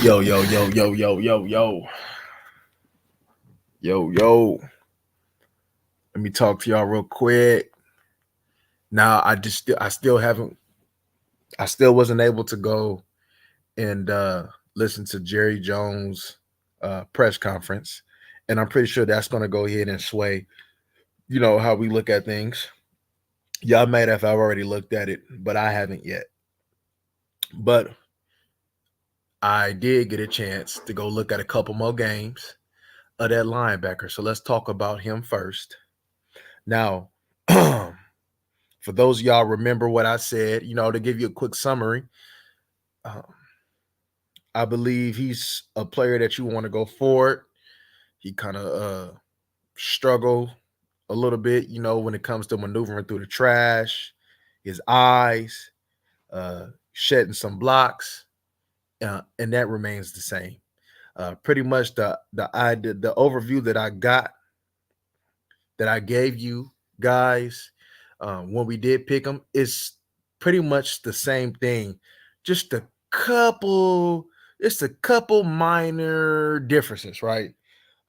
Yo, yo, yo, yo, yo, yo, yo, yo. Let me talk to y'all real quick. Now, I still wasn't able to go and listen to Jerry Jones' press conference, and I'm pretty sure that's going to go ahead and sway, how we look at things. Y'all might have already looked at it, but I haven't yet. But I did get a chance to go look at a couple more games of that linebacker. So let's talk about him first. Now, for those of y'all remember what I said, to give you a quick summary, um, I believe he's a player that you want to go forward. He kind of struggled a little bit, when it comes to maneuvering through the trash, his eyes, shedding some blocks, and that remains the same. Pretty much the overview that I got, that I gave you guys when we did pick him, is pretty much the same thing, just couple a couple minor differences, right?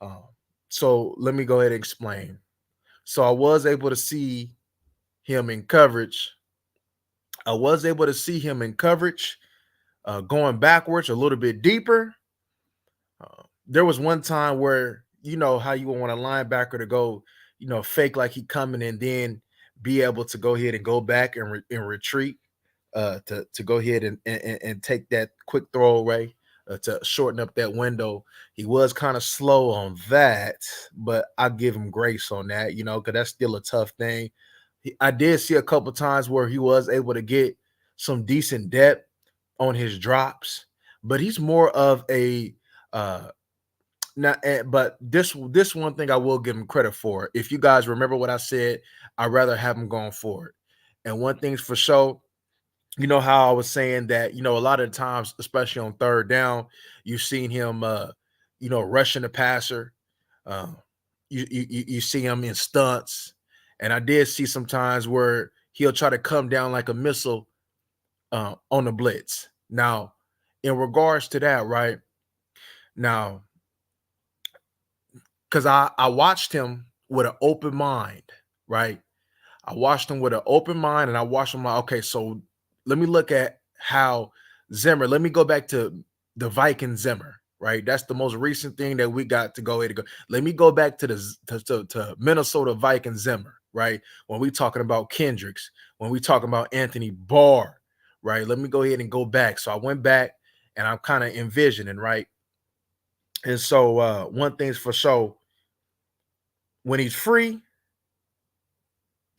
um, so let me go ahead and explain. So I was able to see him in coverage. Going backwards a little bit deeper. There was one time where, how you want a linebacker to go, fake like he coming, and then be able to go ahead and go back and retreat, to go ahead and take that quick throwaway, to shorten up that window. He was kind of slow on that, but I give him grace on that, because that's still a tough thing. I did see a couple times where he was able to get some decent depth on his drops, but he's more of a but this one thing I will give him credit for. If you guys remember what I said, I'd rather have him going forward. And one thing's for sure, how I was saying that, a lot of times, especially on third down, you've seen him, rushing the passer. Uh, you see him in stunts, and I did see sometimes where he'll try to come down like a missile on the blitz. Now, in regards to that, right now, because I watched him with an open mind, right? I watched him with an open mind, and I watched him like, okay, so let me look at how Zimmer. Let me go back to the Viking Zimmer, right? That's the most recent thing that we got to go ahead and go. Let me go back to to Minnesota Viking Zimmer, right? When we talking about Kendricks, when we talking about Anthony Barr, right? Let me go ahead and go back. So I went back, and I'm kind of envisioning, right? And so one thing's for sure, when he's free,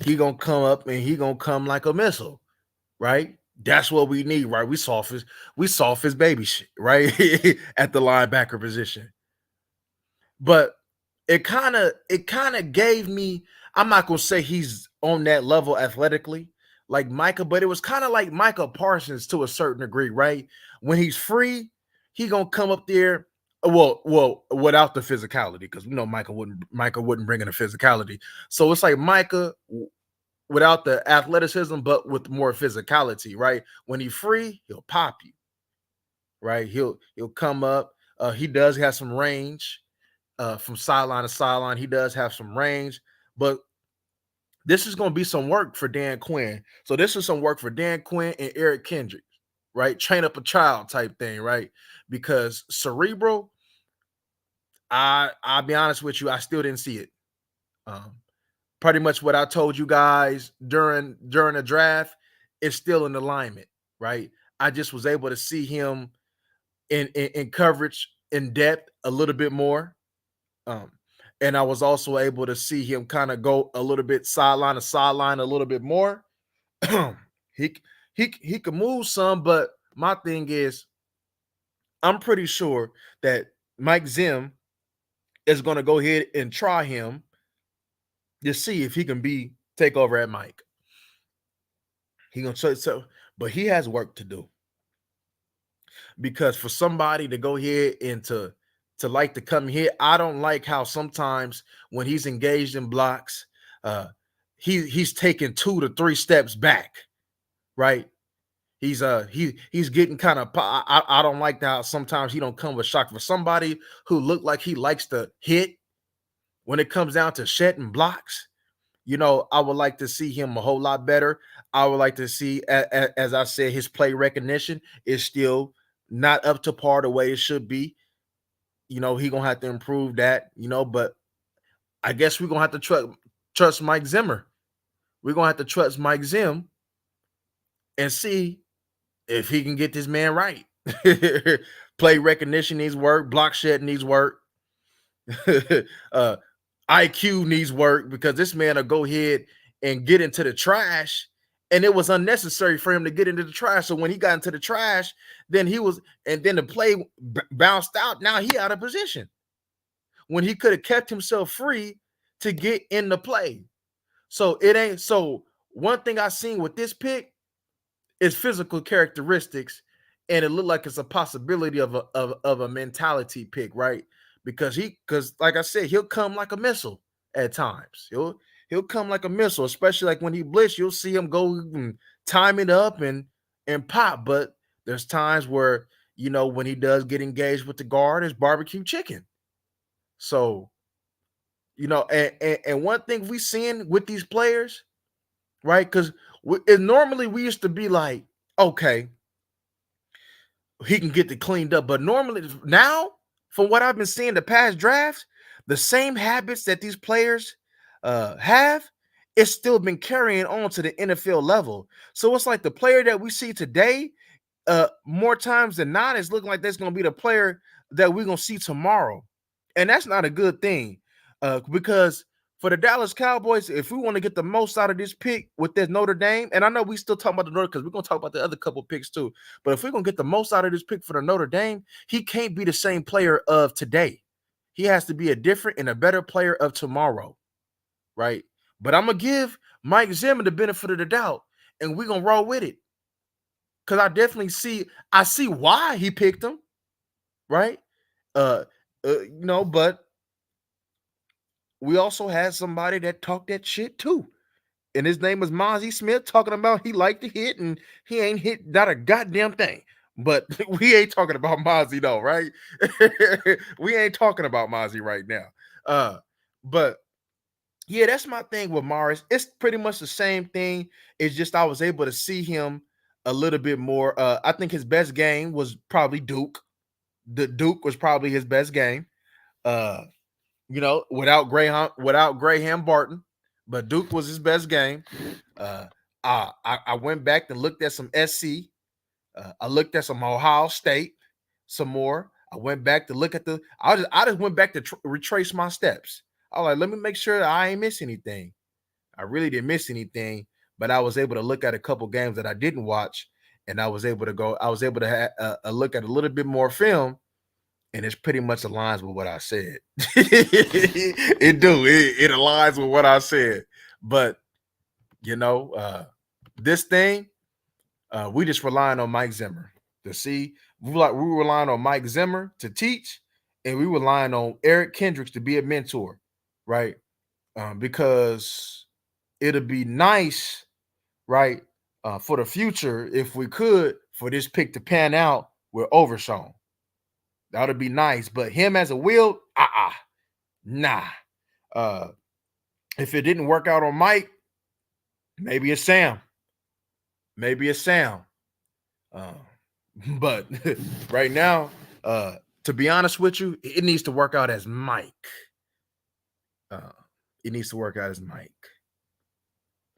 he gonna come up and he gonna come like a missile, right? That's what we need, right? We soft his baby shit, right? At the linebacker position. But it kind of gave me, I'm not gonna say he's on that level athletically like Micah, but it was kind of like Micah Parsons to a certain degree, right? When he's free, he gonna come up there. Well, without the physicality, because we know Micah wouldn't bring in the physicality. So it's like Micah without the athleticism, but with more physicality, right? When he's free, he'll pop you, right? He'll come up. He does have some range, from sideline to sideline. He does have some range, but this is going to be some work for Dan Quinn. So this is some work for Dan Quinn and Eric Kendricks, right? Train up a child type thing, right? Because cerebral, I'll be honest with you, I still didn't see it. Um, Pretty much what I told you guys during the draft is still in alignment, right? I just was able to see him in coverage in depth a little bit more. Um, and I was also able to see him kind of go a little bit sideline to sideline a little bit more. he he could move some, but my thing is, I'm pretty sure that Mike Zim is going to go ahead and try him to see if he can take over at Mike. He gonna but he has work to do, because for somebody to go ahead and to like to come here, I don't like how sometimes when he's engaged in blocks, uh, he's taking 2 to 3 steps back, right? He's getting kind of. I don't like how sometimes he don't come with shock for somebody who look like he likes to hit when it comes down to shedding blocks. I would like to see him a whole lot better. I would like to see, as I said, his play recognition is still not up to par the way it should be. He gonna have to improve that. But I guess we're gonna have to trust Mike Zimmer. We're gonna have to trust Mike Zim and see if he can get this man right. Play recognition needs work. Block shed needs work. uh, IQ needs work because this man will go ahead and get into the trash. And it was unnecessary for him to get into the trash. So when he got into the trash, then then the play bounced out. Now he out of position when he could have kept himself free to get in the play. So it ain't so. One thing I seen with this pick is physical characteristics, and it looked like it's a possibility of a mentality pick, right? Because like I said, he'll come like a missile at times. He'll come like a missile, especially like when he blitz. You'll see him go and time it up and pop. But there's times where when he does get engaged with the guard, it's barbecue chicken. So and one thing we seeing with these players, right? Because normally we used to be like, okay, he can get it cleaned up. But normally now, from what I've been seeing the past drafts, the same habits that these players have, it's still been carrying on to the NFL level. So it's like the player that we see today, more times than not, it's looking like that's going to be the player that we're going to see tomorrow. And that's not a good thing because for the Dallas Cowboys, if we want to get the most out of this pick with this Notre Dame, and I know we still talking about the Notre because we're going to talk about the other couple picks too, but if we're going to get the most out of this pick for the Notre Dame, he can't be the same player of today. He has to be a different and a better player of tomorrow, right? But I'm going to give Mike Zimmer the benefit of the doubt, and we're going to roll with it. Because I see why he picked him, right? But we also had somebody that talked that shit too. And his name was Mozzie Smith, talking about he liked to hit and he ain't hit not a goddamn thing. But we ain't talking about Mozzie though, right? We ain't talking about Mozzie right now. But yeah, that's my thing with Morris. It's pretty much the same thing. It's just I was able to see him a little bit more. I think his best game was probably Duke. The Duke was probably his best game. Without Graham Barton, but Duke was his best game. I went back and looked at some SC. I looked at some Ohio State, some more. I went back to look at I just went back to retrace my steps. I was like, let me make sure that I ain't miss anything. I really didn't miss anything, but I was able to look at a couple games that I didn't watch, and I was able to have a look at a little bit more film, and it's pretty much aligns with what I said. It aligns with what I said. But this thing, we just relying on Mike Zimmer to see. We relying on Mike Zimmer to teach, and we relying on Eric Kendricks to be a mentor, right? Because it'll be nice, right, for the future if we could for this pick to pan out with Overshawn. That would be nice. But him as a will, nah. If it didn't work out on Mike, maybe it's Sam. But right now, to be honest with you, it needs to work out as Mike. It needs to work out as Mike.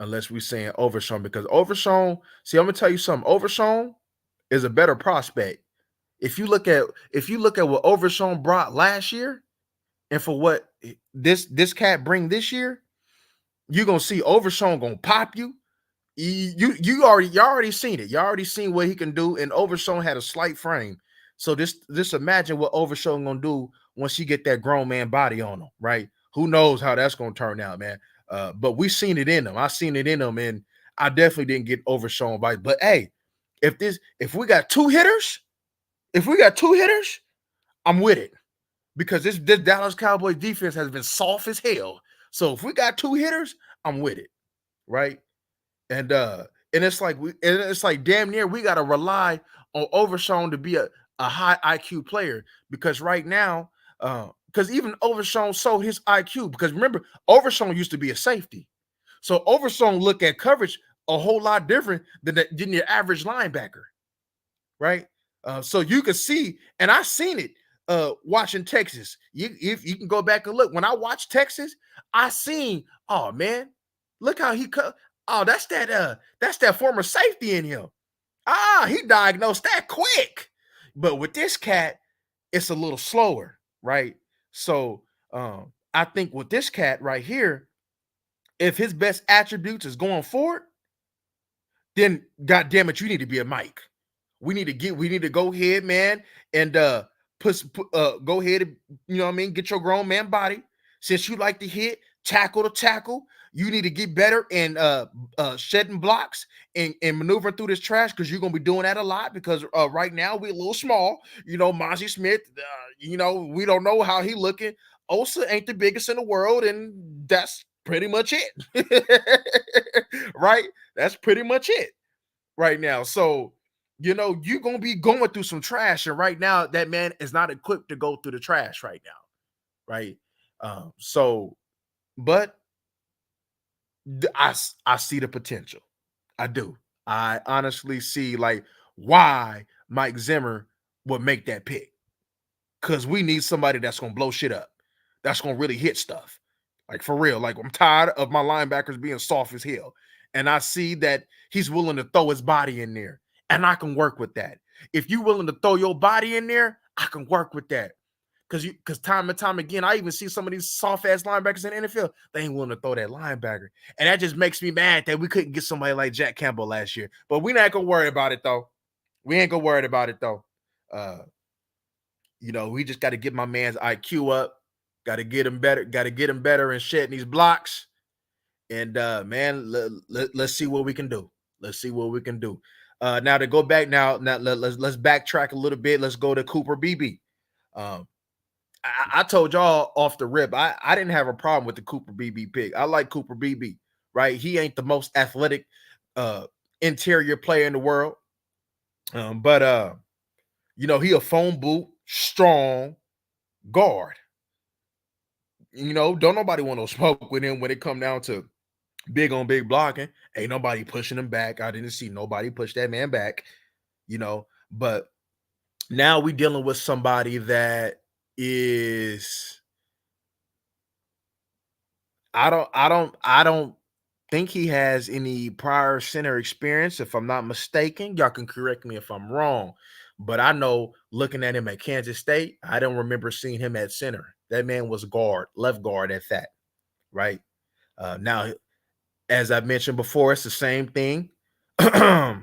Unless we're saying Overshawn, because Overshawn, see, I'm gonna tell you something. Overshawn is a better prospect. If you look at what Overshawn brought last year, and for what this cat bring this year, you're gonna see Overshawn gonna pop you. You already seen it. You already seen what he can do, and Overshawn had a slight frame. So just imagine what Overshawn gonna do once she get that grown man body on him, right? Who knows how that's gonna turn out, man? But we seen it in him. I seen it in him, and I definitely didn't get Overshawn by. But hey, if we got two hitters, I'm with it. Because this Dallas Cowboys defense has been soft as hell. So if we got two hitters, I'm with it, right? And And it's like damn near we gotta rely on Overshown to be a high IQ player because right now, because even Overshown sold his IQ because remember, Overshown used to be a safety. So Overshown look at coverage a whole lot different than your average linebacker, right? So you can see, and I seen it watching Texas. If you can go back and look, when I watched Texas, I seen, oh man, look how he cut. Oh, that's that former safety in him. Ah, he diagnosed that quick. But with this cat, it's a little slower, right? So I think with this cat right here, if his best attributes is going forward, then god damn it, you need to be a Mike. We need to go ahead, man, and go ahead and you know what I mean, get your grown man body. Since you like to hit tackle to tackle, you need to get better in shedding blocks and maneuvering through this trash because you're gonna be doing that a lot because right now we're a little small. You know, Mozzie Smith, you know, we don't know how he looking. Osa ain't the biggest in the world, and that's pretty much it. Right? That's pretty much it right now. So, you know, you're gonna be going through some trash, and right now that man is not equipped to go through the trash right now, right? So, but I see the potential. I do. I honestly see like why Mike Zimmer would make that pick because we need somebody that's gonna blow shit up, that's gonna really hit stuff. Like for real. Like I'm tired of my linebackers being soft as hell. And I see that he's willing to throw his body in there. And I can work with that. If you're willing to throw your body in there, I can work with that. Because time and time again, I even see some of these soft ass linebackers in the NFL. They ain't willing to throw that linebacker. And that just makes me mad that we couldn't get somebody like Jack Campbell last year. But we're not gonna worry about it though. We ain't gonna worry about it though. Uh, you know, we just got to get my man's IQ up. Got to get him better. Got to get him better and shedding these blocks. And man, let's see what we can do. Let's see what we can do. Now to go back now let's backtrack a little bit. Let's go to Cooper BB. Um, I told y'all off the rip, I didn't have a problem with the Cooper BB pick. I like Cooper BB, right? He ain't the most athletic interior player in the world. But you know, he a phone boot, strong guard. You know, don't nobody want to smoke with him when it come down to big on big blocking. Ain't nobody pushing him back. I didn't see nobody push that man back, you know. But now we dealing with somebody that is I don't think he has any prior center experience, if I'm not mistaken. Y'all can correct me if I'm wrong. But I know looking at him at Kansas State, I don't remember seeing him at center. That man was guard, left guard at that, right? Now as I mentioned before, it's the same thing.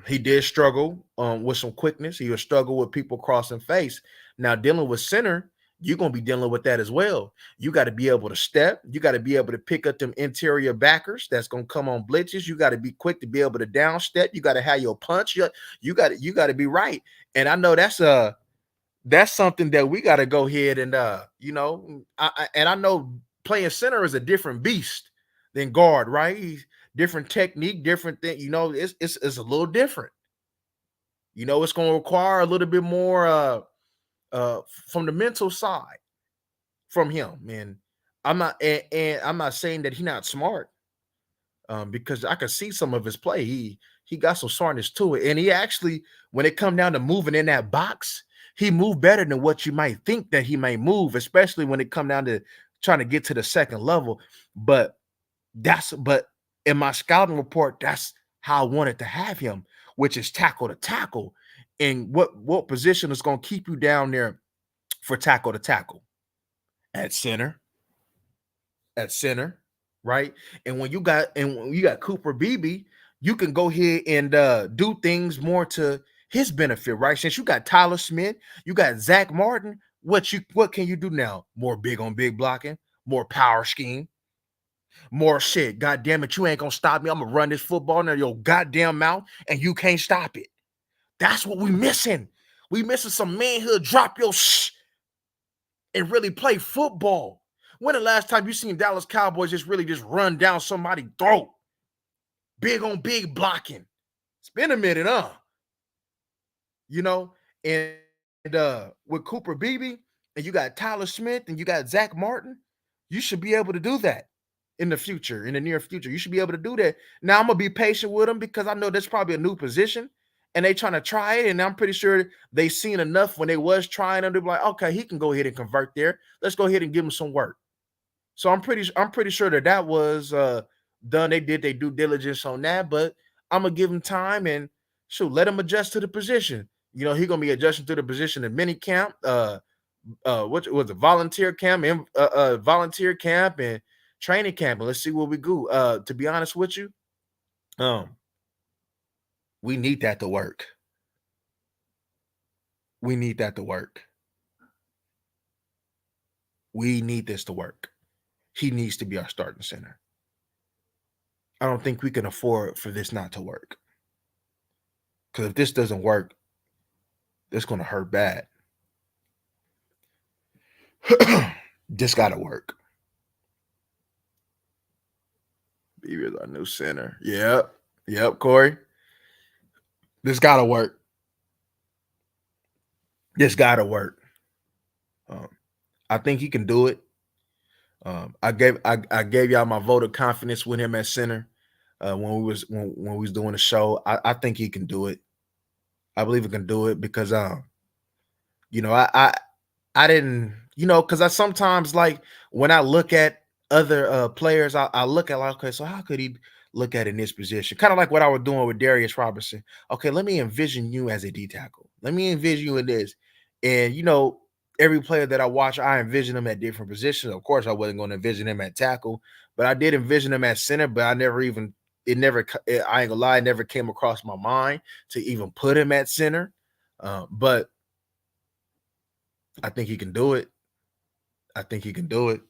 He did struggle with some quickness. He would struggle with people crossing face. Now, dealing with center, you're going to be dealing with that as well. You got to be able to step. You got to be able to pick up them interior backers that's going to come on blitzes. You got to be quick to be able to downstep. You got to have your punch. You got to be right. And I know that's something that we got to go ahead and you know, I know playing center is a different beast than guard, right? Different technique, different thing. You know, it's a little different. You know, it's going to require a little bit more from the mental side from him. And and I'm not saying that he's not smart, because I can see some of his play. He got some smartness to it, and he actually, when it come down to moving in that box, he moved better than what you might think that he may move, especially when it come down to trying to get to the second level. But but in my scouting report, that's how I wanted to have him, which is tackle to tackle. And what position is going to keep you down there for tackle to tackle? At center, at center, right? And when you got Cooper Beebe, you can go ahead and do things more to his benefit, right? Since you got Tyler Smith, you got Zach Martin. What can you do now? More big on big blocking, more power scheme, more shit. God damn it, you ain't gonna stop me. I'm gonna run this football in your goddamn mouth, and you can't stop it. That's what we missing. We missing some manhood. Drop your and really play football. When the last time you seen Dallas Cowboys just really just run down somebody's throat? Big on big blocking. It's been a minute, you know, with Cooper Beebe and you got Tyler Smith and you got Zach Martin, you should be able to do that in the future, in the near future. You should be able to do that. Now I'm gonna be patient with them because I know that's probably a new position and they trying to try it. And I'm pretty sure they seen enough when they was trying them to be like, okay, he can go ahead and convert there. Let's go ahead and give him some work. So I'm pretty sure that that was done. They did their due diligence on that, but I'm gonna give him time and shoot, let him adjust to the position. You know, he gonna be adjusting to the position in mini camp, what was it, volunteer camp, and volunteer camp and training camp. And let's see what we do. To be honest with you, um, we need that to work. We need that to work. We need this to work. He needs to be our starting center. I don't think we can afford for this not to work. Because if this doesn't work, it's going to hurt bad. This got to work. Beaver's our new center. Yep. Yep, Corey. This got to work. This got to work. Um, I think he can do it. I gave y'all my vote of confidence with him at center when we was doing the show. I think he can do it. I believe he can do it because you know, I didn't, you know, because I sometimes like when I look at other players, I look at like, okay, so how could he look at in this position? Kind of like what I was doing with Darius Robertson. Okay, let me envision you as a D tackle. Let me envision you in this. And you know, every player that I watch, I envision them at different positions. Of course, I wasn't going to envision him at tackle, but I did envision him at center, but I never even I ain't gonna lie, it never came across my mind to even put him at center. But I think he can do it. I think he can do it.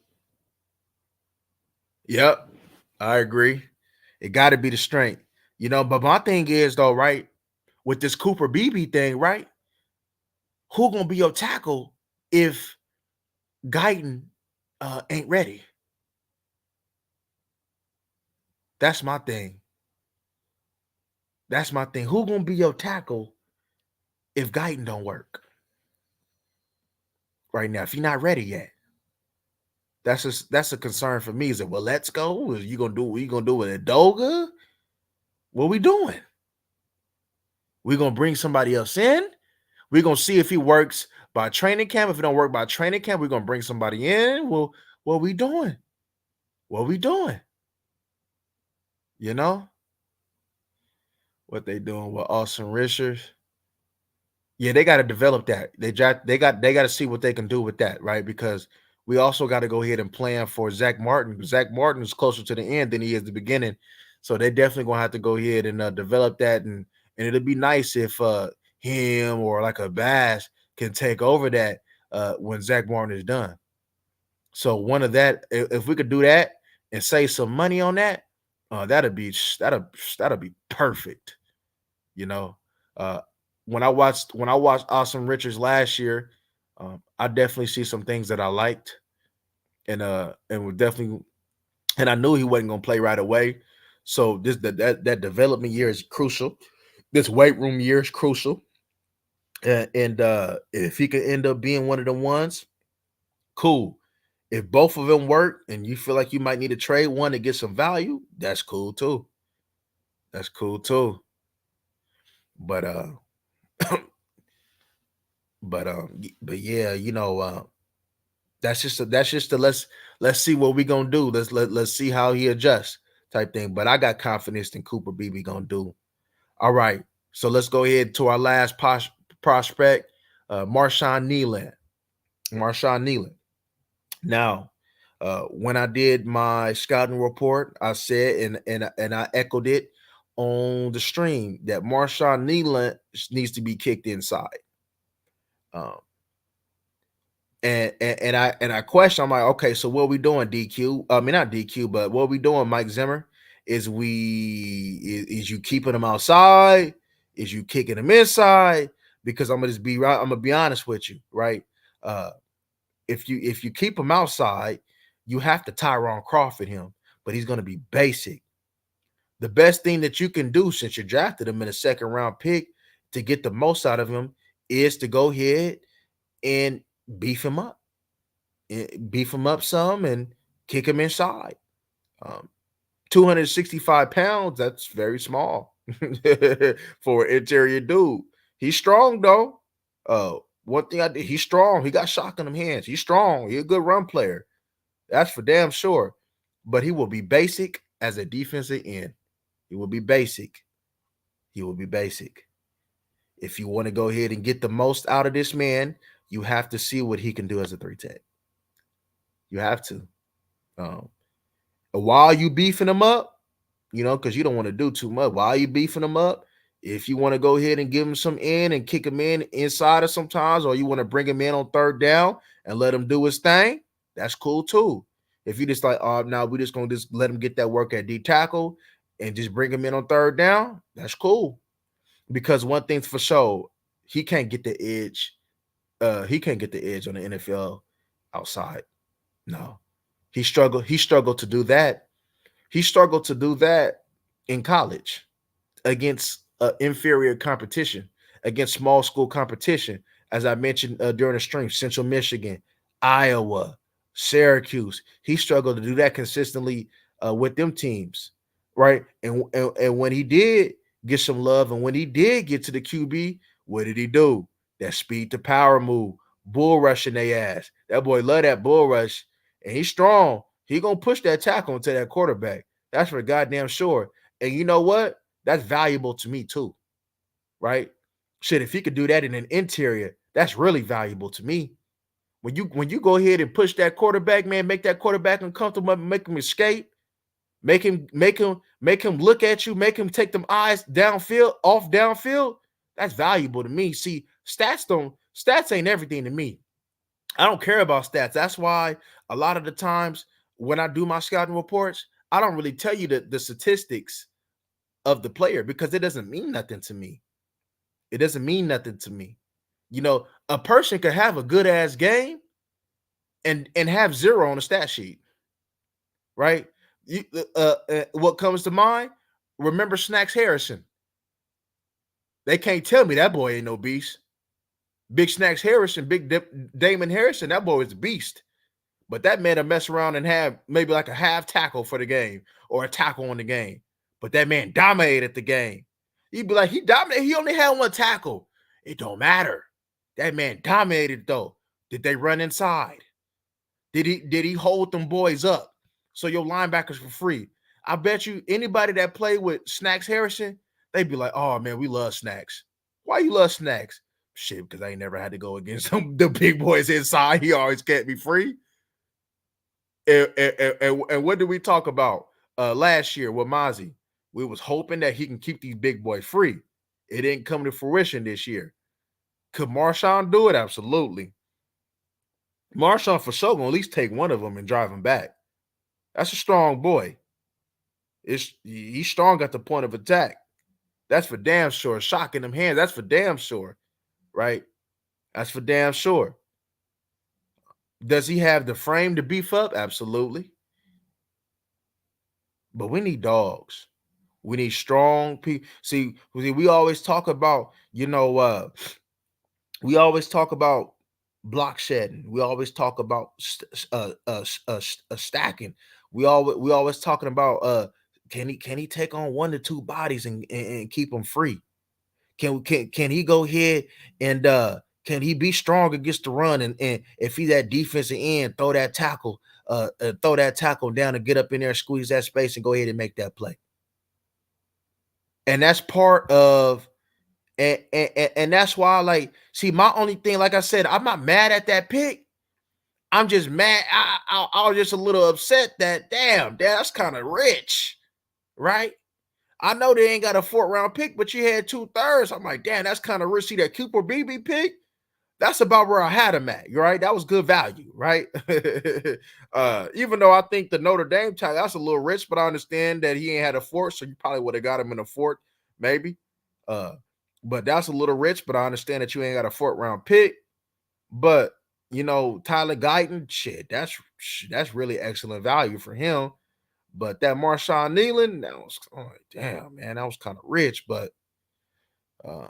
Yep, I agree. It got to be the strength, you know. But my thing is though, right, with this Cooper Beebe thing, right? Who gonna be your tackle if Guyton ain't ready? That's my thing. That's my thing. Who gonna be your tackle if Guyton don't work right now? If you're not ready yet, that's a concern for me. Is it well? Let's go. Is you gonna do? What you gonna do with it, Doga? What we doing? We gonna bring somebody else in? We're gonna see if he works by training camp. If it don't work by training camp, we're gonna bring somebody in. Well, what we doing? What we doing? You know what they doing with Austin Richards? Yeah, they got to develop that. They got to see what they can do with that, right? Because we also got to go ahead and plan for Zach Martin. Zach Martin is closer to the end than he is the beginning, so they definitely gonna have to go ahead and develop that, and it'll be nice if him or like a Bass can take over that when Zach Martin is done. So one of that, if we could do that and save some money on that, that'll be perfect. You know, uh, when I watched Awesome Richards last year, I definitely see some things that I liked, and would definitely, and I knew he wasn't going to play right away. So that development year is crucial. This weight room year is crucial, and if he could end up being one of the ones, cool. If both of them work and you feel like you might need to trade one to get some value, that's cool too. That's cool too. But but yeah, you know, that's just a let's see what we gonna do. Let's see how he adjusts type thing. But I got confidence in Cooper Beebe gonna do. All right. So let's go ahead to our last prospect, Marshawn Nealon. Marshawn Nealon. Now, when I did my scouting report, I said and I echoed it on the stream that Marshawn Nealon needs to be kicked inside. Um, and I question. I'm like, okay, so what we doing, DQ? I mean, not DQ, but what we doing, Mike Zimmer? Is you keeping him outside? Is you kicking him inside? Because I'm gonna just be right. I'm gonna be honest with you, right? Uh, if you keep him outside, you have to Tyrone Crawford him, but he's gonna be basic. The best thing that you can do since you drafted him in a second round pick to get the most out of him is to go ahead and beef him up, beef him up some and kick him inside. Um, 265 pounds, that's very small for an interior dude. He's strong though. One thing I did, he's strong. He got shock in them hands. He's strong. He's a good run player. That's for damn sure. But he will be basic as a defensive end. He will be basic. He will be basic. If you want to go ahead and get the most out of this man, you have to see what he can do as a 3 tech. You have to. Um, while you beefing him up, because you don't want to do too much. While you beefing him up, if you want to go ahead and give him some in and kick him in inside of sometimes, or you want to bring him in on third down and let him do his thing, that's cool too. If you just like, oh, now we just gonna just let him get that work at D tackle and just bring him in on third down, that's cool. Because one thing's for sure, he can't get the edge. He can't get the edge on the NFL outside. No, he struggled. He struggled to do that. He struggled to do that in college against inferior competition, against small school competition. As I mentioned during the stream, Central Michigan, Iowa, Syracuse. He struggled to do that consistently with them teams, right? And when he did get some love, and when he did get to the QB, what did he do? That speed to power move, bull rushing their ass. That boy love that bull rush, and he's strong. He gonna push that tackle into that quarterback. That's for goddamn sure. And you know what? That's valuable to me too, right? Shit, if he could do that in an interior, that's really valuable to me. When you go ahead and push that quarterback, man, make that quarterback uncomfortable, make him escape, make him look at you, make him take them eyes downfield, off downfield. That's valuable to me. See, stats ain't everything to me. I don't care about stats. That's why a lot of the times when I do my scouting reports, I don't really tell you the statistics of the player because it doesn't mean nothing to me. It doesn't mean nothing to me. A person could have a good ass game and have 0 on the stat sheet, right? What comes to mind? Remember Snacks Harrison. They can't tell me that boy ain't no beast. Big Snacks Harrison, Damon Harrison, that boy is a beast. But that man will mess around and have maybe like a half tackle for the game or a tackle on the game. But that man dominated the game. He'd be like, he dominated. He only had 1 tackle. It don't matter. That man dominated though. Did they run inside? Did he hold them boys up? So your linebackers for free. I bet you anybody that played with Snacks Harrison, they'd be like, oh man, we love Snacks. Why you love Snacks? Shit, because I ain't never had to go against the big boys inside. He always kept me free. And what did we talk about last year with Mozzie? We was hoping that he can keep these big boys free. It didn't come to fruition this year. Could Marshawn do it? Absolutely. Marshawn for sure gonna at least take one of them and drive him back. That's a strong boy. He's strong at the point of attack. That's for damn sure. Shocking them hands. That's for damn sure. Right? That's for damn sure. Does he have the frame to beef up? Absolutely. But we need dogs. We need strong people. See, we always talk about, we always talk about block shedding. We always talk about stacking. We always talking about can he take on 1 to 2 bodies and keep them free? Can he go ahead and can he be strong against the run? And if he's that defensive end, throw that tackle down and get up in there, squeeze that space, and go ahead and make that play. And that's part of, and that's why, like, see, my only thing, like I said, I'm not mad at that pick. I'm just mad. I was just a little upset that, damn, that's kind of rich, right? I know they ain't got a 4th round pick, but you had 2/3. I'm like, damn, that's kind of rich. See that Cooper Beebe pick? That's about where I had him at, right? That was good value, right? Even though I think the Notre Dame tag, that's a little rich, but I understand that he ain't had a 4th, so you probably would have got him in a 4th, maybe. But that's a little rich, but I understand that you ain't got a 4th round pick. But Tyler Guyton, shit, that's really excellent value for him. But that Marshawn Kneeland, that was damn, man, that was kind of rich. But uh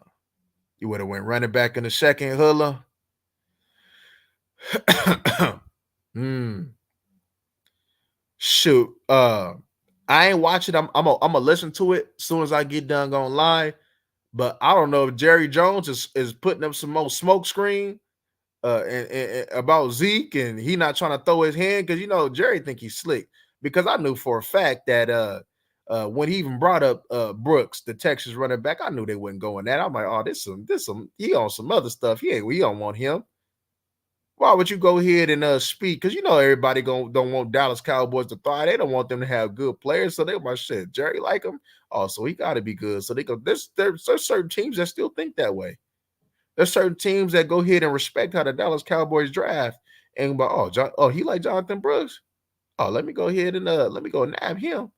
you would have went running back in the second, Hula. Hmm. Shoot. I ain't watch it. I'm gonna listen to it as soon as I get done going live. But I don't know if Jerry Jones is putting up some more smoke screen and about Zeke, and he not trying to throw his hand because Jerry think he's slick. Because I knew for a fact that when he even brought up Brooks, the Texas running back, I knew they wouldn't go in that. I'm like, oh, this some he on some other stuff. We don't want him. Why would you go ahead and speak? Because everybody don't want Dallas Cowboys to thrive. They don't want them to have good players. So they might shit. Jerry like him. Oh, so he got to be good. So they go. There's certain teams that still think that way. There's certain teams that go ahead and respect how the Dallas Cowboys draft. And but he like Jonathan Brooks. Oh, let me go ahead and let me go nab him.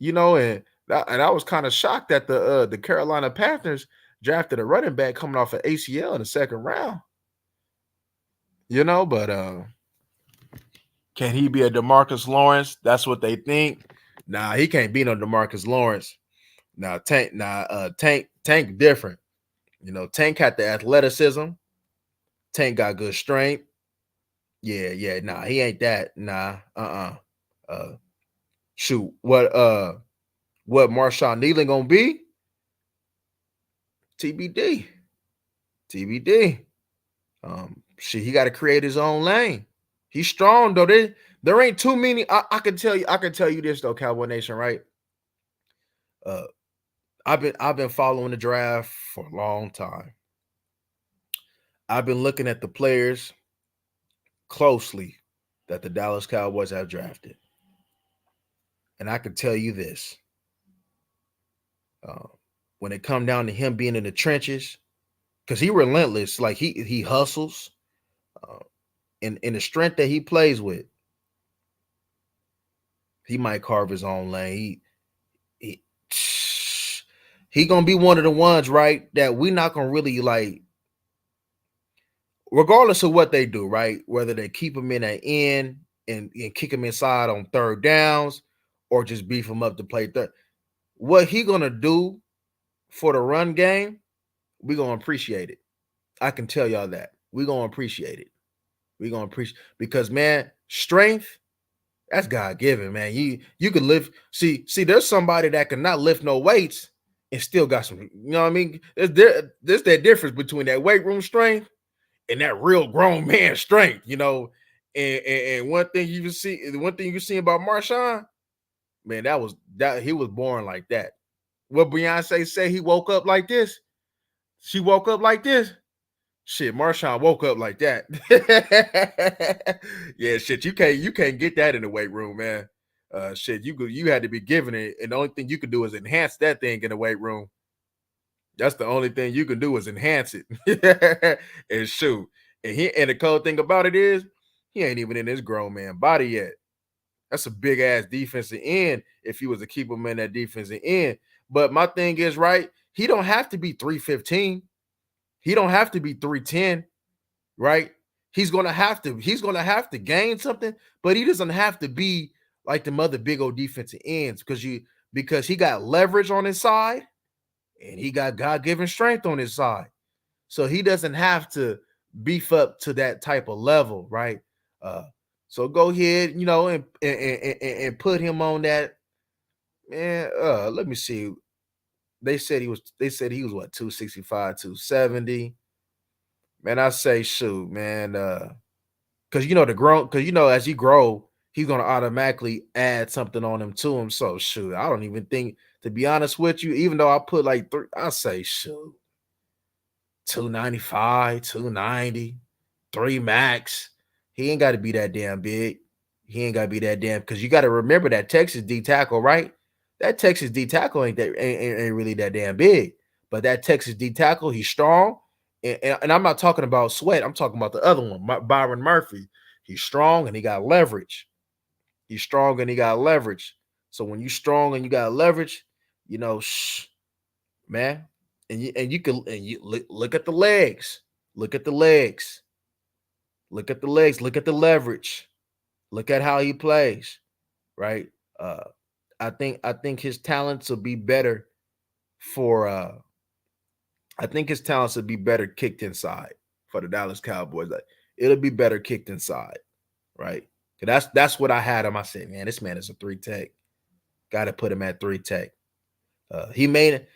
And I was kind of shocked that the Carolina Panthers drafted a running back coming off an ACL in the second round. But can he be a DeMarcus Lawrence? That's what they think. Nah, he can't be no DeMarcus Lawrence. Tank different. Tank had the athleticism. Tank got good strength. Yeah. Nah, he ain't that. Nah. Shoot. What Marshawn Kneeland gonna be? TBD. Shit, he got to create his own lane. He's strong though. There ain't too many. I can tell you this though, Cowboy Nation, right? I've been following the draft for a long time. I've been looking at the players closely that the Dallas Cowboys have drafted, and I can tell you this: when it come down to him being in the trenches, because he relentless, like he hustles, in the strength that he plays with, he might carve his own lane. He gonna be one of the ones, right, that we not gonna really like, regardless of what they do, right? Whether they keep him in an end and kick him inside on third downs or just beef him up to play third. What he gonna do for the run game, we gonna appreciate it. I can tell y'all that. We gonna appreciate it. We gonna appreciate because man, strength, that's God given, man. You can lift. See, there's somebody that cannot lift no weights and still got some. You know what I mean? There's that difference between that weight room strength and that real grown man strength. And one thing you can see about Marshawn, man, that he was born like that. What Beyonce say, he woke up like this. She woke up like this. Shit, Marshawn woke up like that. Yeah, shit, you can't get that in the weight room, man. Shit, you had to be given it, and the only thing you can do is enhance that thing in the weight room. That's the only thing you can do is enhance it and shoot. And the cool thing about it is he ain't even in his grown man body yet. That's a big ass defensive end if he was to keep him in that defensive end. But my thing is, right, he don't have to be 315. He don't have to be 310, right? He's gonna have to gain something, but he doesn't have to be like the other big old defensive ends because he got leverage on his side and he got God-given strength on his side. So he doesn't have to beef up to that type of level, right? So go ahead, and put him on that. Man, let me see. They said he was what, 265, 270. Man, I say shoot, man. Because as he grow, he's gonna automatically add something on him to him. So shoot, I don't even think, to be honest with you, even though I put like three, I say shoot, 295, 290, 3 max. He ain't got to be that damn big. He ain't got to be that damn, because you got to remember that Texas D tackle, right? That Texas D tackle ain't really that damn big. But that Texas D tackle, he's strong. And I'm not talking about Sweat. I'm talking about the other one, Byron Murphy. He's strong and he got leverage. He's strong and he got leverage. So when you strong and you got leverage, man, look at the legs. Look at the legs. Look at the legs. Look at the leverage. Look at how he plays. right? Uh, I think his talents will be better for I think his talents would be better kicked inside for the Dallas Cowboys. Like, it'll be better kicked inside, right? That's what I had him. I said, man, this man is a three tech. Got to put him at three tech. He made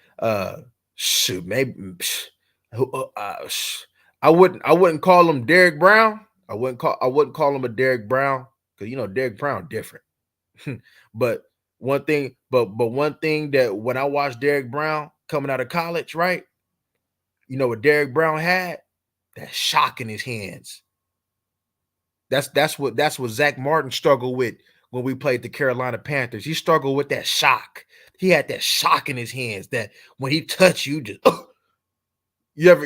shoot maybe I wouldn't call him Derek Brown. I wouldn't call him a Derek Brown because Derek Brown different. but one thing that when I watched Derek Brown coming out of college, right? You know what Derek Brown had? That shock in his hands. That's what Zach Martin struggled with when we played the Carolina Panthers. He struggled with that shock. He had that shock in his hands that when he touched you, just you ever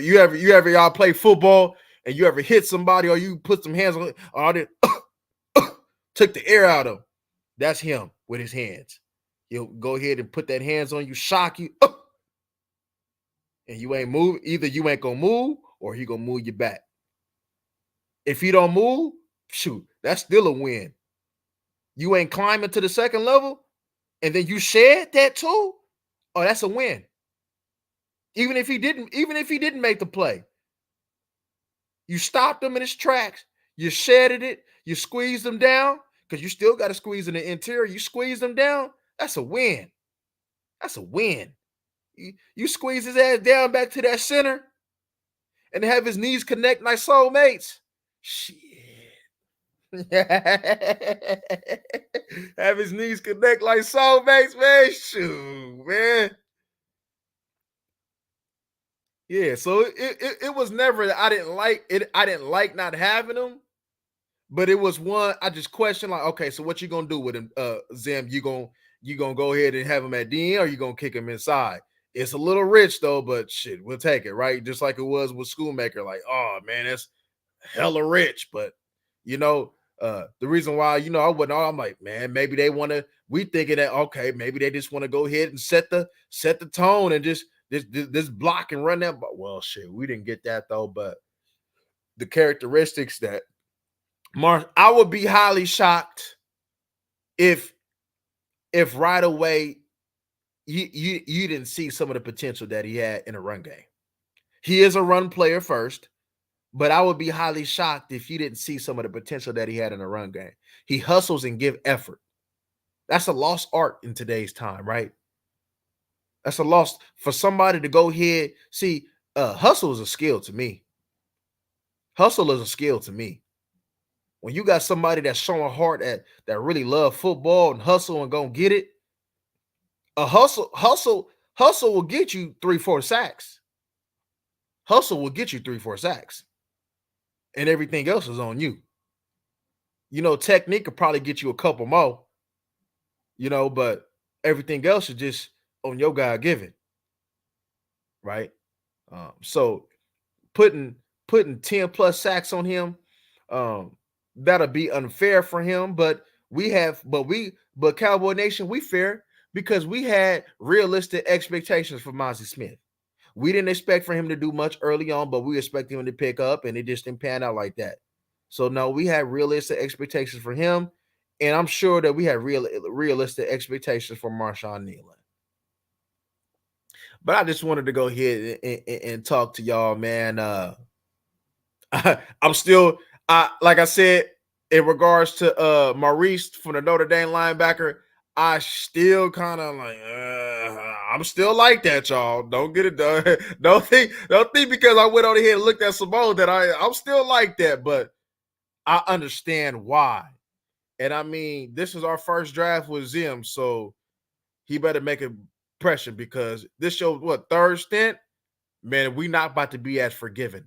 y'all play football and you ever hit somebody or you put some hands on it, or they took the air out of him. That's him with his hands. He'll go ahead and put that hands on you, shock you, and you ain't move. Either you ain't gonna move or he gonna move you back. If he don't move, shoot, that's still a win. You ain't climbing to the second level, and then you shed that too. Oh, that's a win. Even if he didn't make the play, you stopped him in his tracks. You shedded it. You squeezed him down because you still got to squeeze in the interior. You squeeze him down. That's a win. That's a win. You squeeze his ass down back to that center and have his knees connect like soulmates. Shit. Have his knees connect like soulmates, man. Shoot, man. Yeah, so it was never that I didn't like it. I didn't like not having him, but it was one I just questioned like, okay, so what you gonna do with him, Zim? You gonna go ahead and have him at DN or you gonna kick him inside? It's a little rich though, but shit, we'll take it, right? Just like it was with Schoolmaker, like, oh man, that's hella rich. But the reason why, I wouldn't I'm like, man, maybe they want to, we thinking that okay, maybe they just want to go ahead and set the tone and just this block and run that. But well, shit, we didn't get that though. But the characteristics that I would be highly shocked if right away you didn't see some of the potential that he had in a run game. He is a run player first, but I would be highly shocked if you didn't see some of the potential that he had in a run game. He hustles and give effort. That's a lost art in today's time, right? That's a loss for somebody to go ahead. See, hustle is a skill to me. Hustle is a skill to me. When you got somebody that's showing heart that really love football and hustle and gonna get it, a hustle will get you 3-4 sacks. Hustle will get you 3-4 sacks. And everything else is on you. Technique could probably get you a couple more, but everything else is just on your God given, right? So putting 10 plus sacks on him, that'll be unfair for him. But Cowboy Nation, we fair because we had realistic expectations for Mozzie Smith. We didn't expect for him to do much early on, but we expected him to pick up, and it just didn't pan out like that. So no, we had realistic expectations for him, and I'm sure that we had realistic expectations for Marshawn Nealon. But I just wanted to go ahead and talk to y'all, man. I'm still, like I said, in regards to Maurice from the Notre Dame linebacker, I still kind of like, I'm still like that, y'all. Don't get it done. Don't think because I went on ahead and looked at Simone that I'm still like that, but I understand why. And I mean, this is our first draft with Zim, so he better make a impression because this show, third stint, man, we not about to be as forgiving.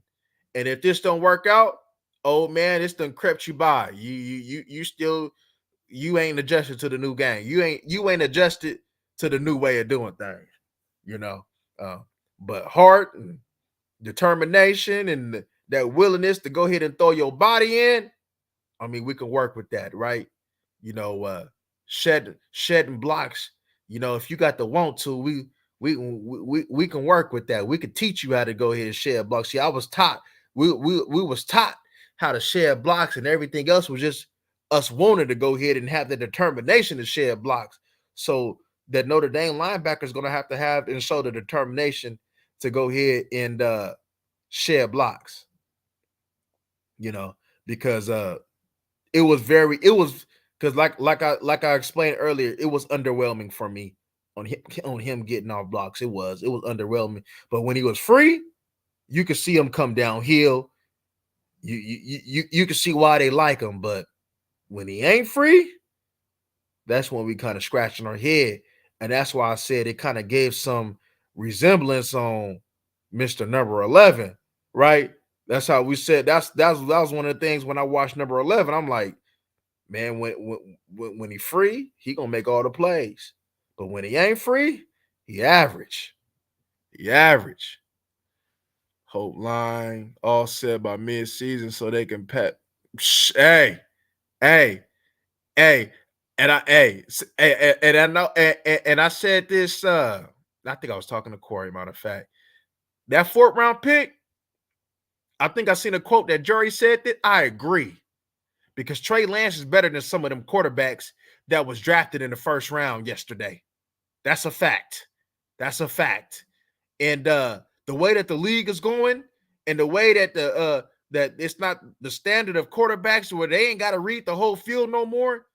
And if this don't work out, oh man, it's done crept you by. You still ain't adjusted to the new game. You ain't adjusted to the new way of doing things, but heart and determination and that willingness to go ahead and throw your body in. I mean, we can work with that, right? Shedding blocks. If you got the want to, we can work with that. We could teach you how to go ahead and shed blocks. See, I was taught we was taught how to shed blocks, and everything else was just us wanted to go ahead and have the determination to shed blocks. So that Notre Dame linebacker is going to have and show the determination to go ahead and shed blocks, you know, because it was because like I explained earlier, it was underwhelming for me on him getting off blocks. It was underwhelming. But when he was free, you could see him come downhill. You can see why they like him, but when he ain't free, that's when we kind of scratching our head. And that's why I said it kind of gave some resemblance on Mr. Number 11, right? That's how we said that was one of the things when I watched Number 11. I'm like, man, when he free, he gonna make all the plays. But when he ain't free, he average. He average. Hope line all set by mid-season so they can pet. Hey, hey, hey, and I know, and I said this. I think I was talking to Corey. Matter of fact, that fourth round pick. I think I seen a quote that Jerry said that I agree because Trey Lance is better than some of them quarterbacks that was drafted in the first round yesterday. That's a fact. That's a fact. And the way that the league is going, and the way that that it's not the standard of quarterbacks where they ain't got to read the whole field no more.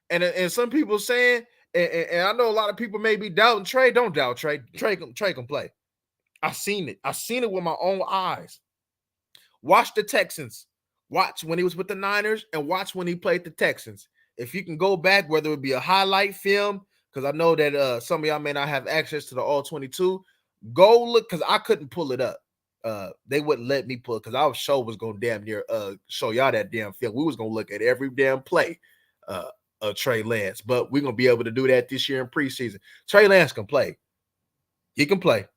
And some people saying, and I know a lot of people may be doubting Trey. Don't doubt Trey. Trey can play. I seen it. I seen it with my own eyes. Watch the Texans. Watch when he was with the Niners, and watch when he played the Texans. If you can go back, whether it be a highlight film, because I know that some of y'all may not have access to the All 22. Go look, because I couldn't pull it up. They wouldn't let me pull it because our show was gonna damn near show y'all that damn film. We was gonna look at every damn play of Trey Lance, but we're gonna be able to do that this year in preseason. Trey Lance can play. He can play.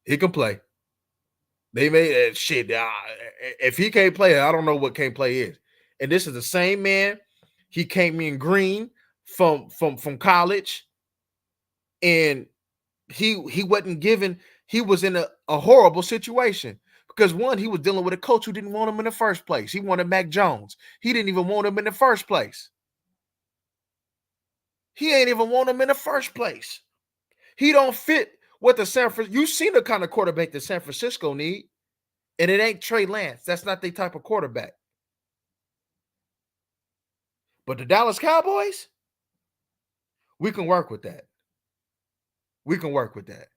He can play. They made shit. If he can't play, I don't know what can't play is. And this is the same man. He came in green from college, and he wasn't given. He was in a horrible situation because one, he was dealing with a coach who didn't want him in the first place. He wanted Mac Jones. He didn't even want him in the first place. He ain't even want him in the first place. He don't fit what the San Francisco. You seen the kind of quarterback that San Francisco need, and it ain't Trey Lance. That's not the type of quarterback. But the Dallas Cowboys, we can work with that. We can work with that.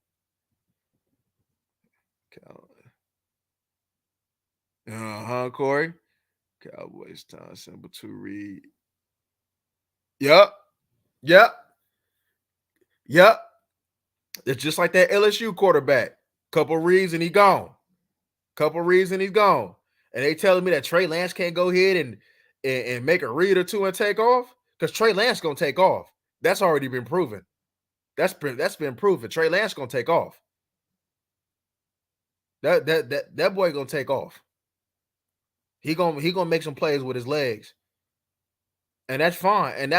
Corey. Cowboys time simple to read. Yep. It's just like that LSU quarterback. Couple reads and he gone. And they telling me that Trey Lance can't go ahead and make a read or two and take off, because Trey Lance gonna take off. That's already been proven. That's been proven. Trey Lance gonna take off. That boy gonna take off. He gonna make some plays with his legs, and that's fine. And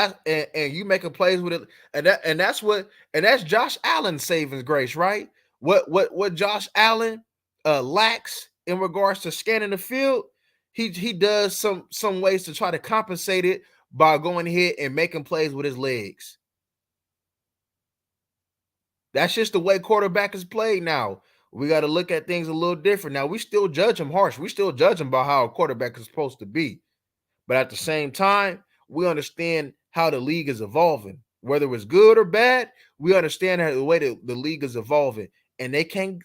you making plays with it, and that's Josh Allen's saving grace, right? What Josh Allen lacks in regards to scanning the field, he does some ways to try to compensate it by going ahead and making plays with his legs. That's just the way quarterback is played now. We got to look at things a little different. Now, we still judge him harsh. We still judge him by how a quarterback is supposed to be. But at the same time, we understand how the league is evolving. Whether it's good or bad, we understand how the way the league is evolving. And they can't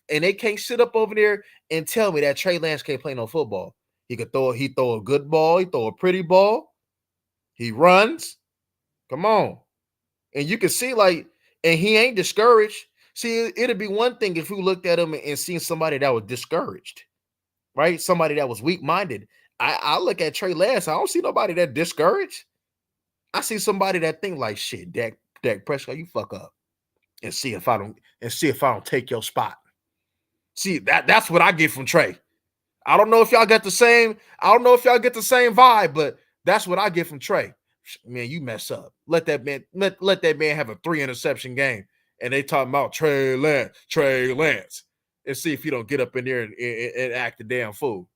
sit up over there and tell me that Trey Lance can't play no football. He throw a good ball, he throw a pretty ball, he runs. Come on. And you can see, like, and he ain't discouraged. See, it'd be one thing if we looked at him and seen somebody that was discouraged, right? Somebody that was weak-minded. I look at Trey Lance, I don't see nobody that discouraged. I see somebody that think like, shit, Dak Prescott, you fuck up and see if I don't take your spot. See, that's what I get from Trey. I don't know if y'all get the same vibe, but that's what I get from Trey. Man, you mess up. Let that man have a 3 interception game. And they talking about Trey Lance. And see if you don't get up in there and act a damn fool.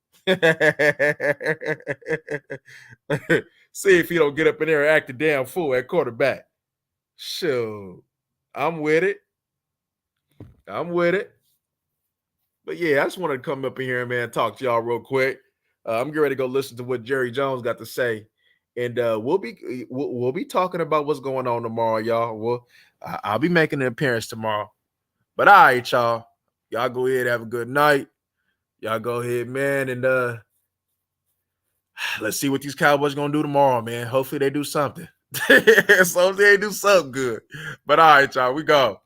See if he don't get up in there and act a damn fool at quarterback. Shoot. I'm with it. I'm with it. But yeah, I just wanted to come up in here, man, talk to y'all real quick. I'm getting ready to go listen to what Jerry Jones got to say, and we'll be talking about what's going on tomorrow, y'all. I'll be making an appearance tomorrow. But all right, y'all go ahead, have a good night. Y'all go ahead, man, and let's see what these Cowboys gonna do tomorrow, man. Hopefully they do something. So they do something good. But all right, y'all, we go.